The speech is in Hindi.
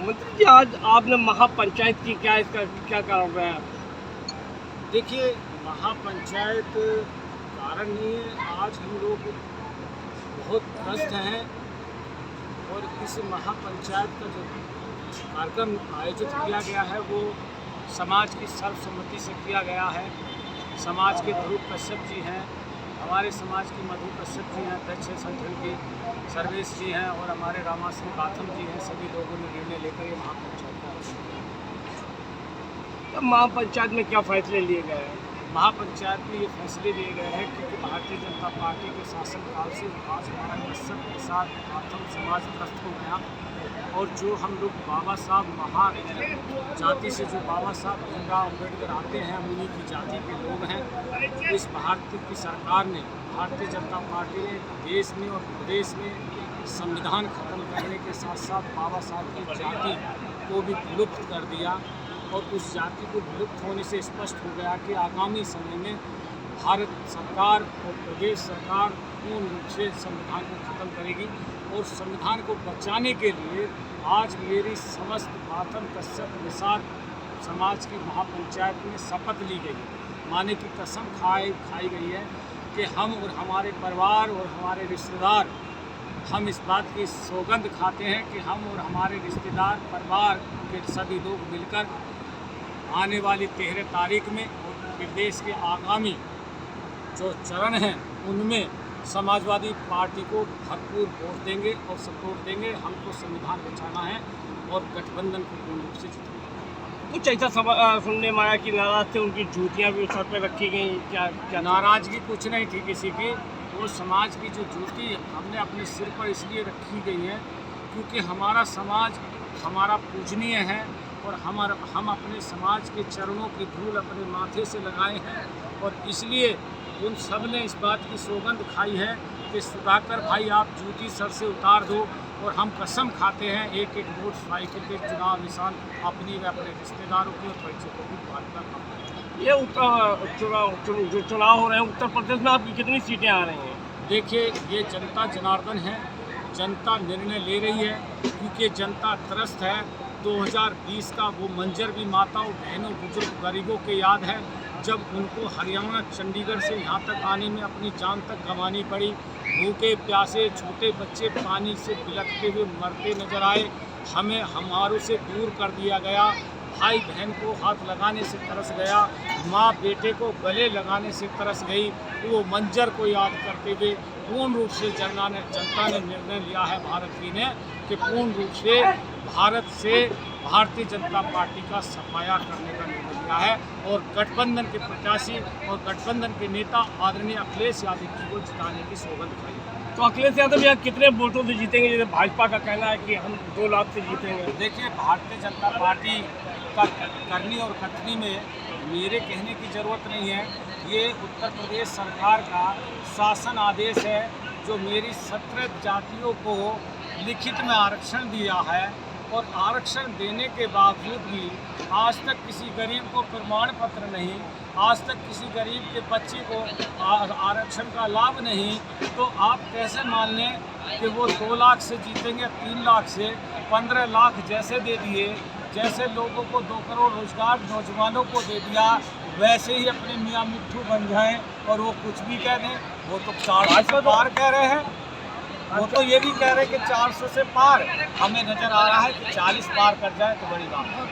मंत्री जी, आज आपने महापंचायत की, क्या इसका क्या कारण रहा है? देखिए, महापंचायत कारण नहीं है। आज हम लोग बहुत त्रस्त हैं और इस महापंचायत का जो कार्यक्रम आयोजित किया गया है वो समाज की सर्वसम्मति से किया गया है। समाज के ध्रुव कश्यप जी हैं, हमारे समाज की मधु कश्यप जी हैं, अध्यक्ष संगठन की सर्वेश जी हैं और हमारे रामाश्री काथम जी हैं। सभी लोगों ने निर्णय लेकर ये महापंचायत का आयोजन किया। तो महापंचायत में क्या फैसले लिए गए हैं? महापंचायत में ये फैसले लिए गए हैं क्योंकि भारतीय जनता पार्टी के शासनकाल से आज हमारा कश्यप के साथ प्रथम समाज त्रस्त हो गया। और जो हम लोग बाबा साहब महान जाति से जो बाबा साहब भीमराव अम्बेडकर आते हैं, हम उन्हीं की जाति के लोग हैं। इस भारत की सरकार ने, भारतीय जनता पार्टी ने देश में और प्रदेश में संविधान खत्म करने के साथ साथ बाबा साहब की जाति को भी विलुप्त कर दिया। और उस जाति को विलुप्त होने से स्पष्ट हो गया कि आगामी समय में भारत सरकार और प्रदेश सरकार पूर्ण रूप से संविधान को खत्म करेगी। और संविधान को बचाने के लिए आज मेरी समस्त प्रथम कश्यप निषाद समाज की महापंचायत में शपथ ली गई, माने की कसम खाई गई है कि हम और हमारे परिवार और हमारे रिश्तेदार, हम इस बात की सौगंध खाते हैं कि हम और हमारे रिश्तेदार परिवार के सभी लोग मिलकर आने वाली 13 तारीख में और प्रदेश के आगामी जो चरण हैं उनमें समाजवादी पार्टी को भरपूर वोट देंगे और सपोर्ट देंगे। हमको संविधान बचाना है और गठबंधन को पूर्ण रूप से जीतना। कुछ ऐसा सुनने में आया कि नाराज थे, उनकी जूतियाँ भी सर पे रखी गई, क्या नाराजगी कुछ नहीं थी किसी की। वो समाज की जो जूती हमने अपने सिर पर इसलिए रखी गई है क्योंकि हमारा समाज हमारा पूजनीय है और हम अपने समाज के चरणों की धूल अपने माथे से लगाए हैं। और इसलिए उन सब ने इस बात की सौगंध खाई है कि सुधाकर भाई आप जूती सर से उतार दो। और हम कसम खाते हैं एक एक वोट साइकिल के चुनाव निशान अपनी व अपने रिश्तेदारों की और परिचितों की पार्टी का। ये जो चुनाव हो रहे हैं उत्तर प्रदेश में, आपकी कितनी सीटें आ रही हैं? देखिए, ये जनता जनार्दन है, जनता निर्णय ले रही है क्योंकि जनता त्रस्त है। 2020 का वो मंजर भी माताओं बहनों बुजुर्ग गरीबों के याद है जब उनको हरियाणा चंडीगढ़ से यहाँ तक आने में अपनी जान तक गंवानी पड़ी। भूखे प्यासे छोटे बच्चे पानी से बिलखते हुए मरते नजर आए। हमें हमारों से दूर कर दिया गया। भाई बहन को हाथ लगाने से तरस गया, माँ बेटे को गले लगाने से तरस गई। वो मंजर को याद करते हुए पूर्ण रूप से जनता ने निर्णय लिया है, भारत की ने, कि पूर्ण रूप से भारत से भारतीय जनता पार्टी का सफाया करने का निर्णय लिया है और गठबंधन के प्रत्याशी और गठबंधन के नेता आदरणीय अखिलेश यादव जी को जिताने की सौगंध खाई है। तो अखिलेश यादव यहाँ कितने वोटों से जीतेंगे? जैसे भाजपा का कहना है कि हम 2 लाख से जीतेंगे। देखिए, भारतीय जनता पार्टी का करनी और कथनी में मेरे कहने की ज़रूरत नहीं है। ये उत्तर प्रदेश सरकार का शासन आदेश है जो मेरी 17 जातियों को लिखित में आरक्षण दिया है। और आरक्षण देने के बावजूद भी आज तक किसी गरीब को प्रमाण पत्र नहीं, आज तक किसी गरीब के बच्चे को आरक्षण का लाभ नहीं। तो आप कैसे मान लें कि वो 2 लाख से जीतेंगे, 3 लाख से? 15 लाख जैसे दे दिए, जैसे लोगों को 2 करोड़ रोजगार नौजवानों को दे दिया, वैसे ही अपने मियाँ मिट्ठू बन जाएं और वो कुछ भी कह दें। वो तो 400 पार कह रहे हैं, वो तो ये भी कह रहे हैं कि 400 से पार। हमें नज़र आ रहा है कि 40 पार कर जाए तो बड़ी बात है।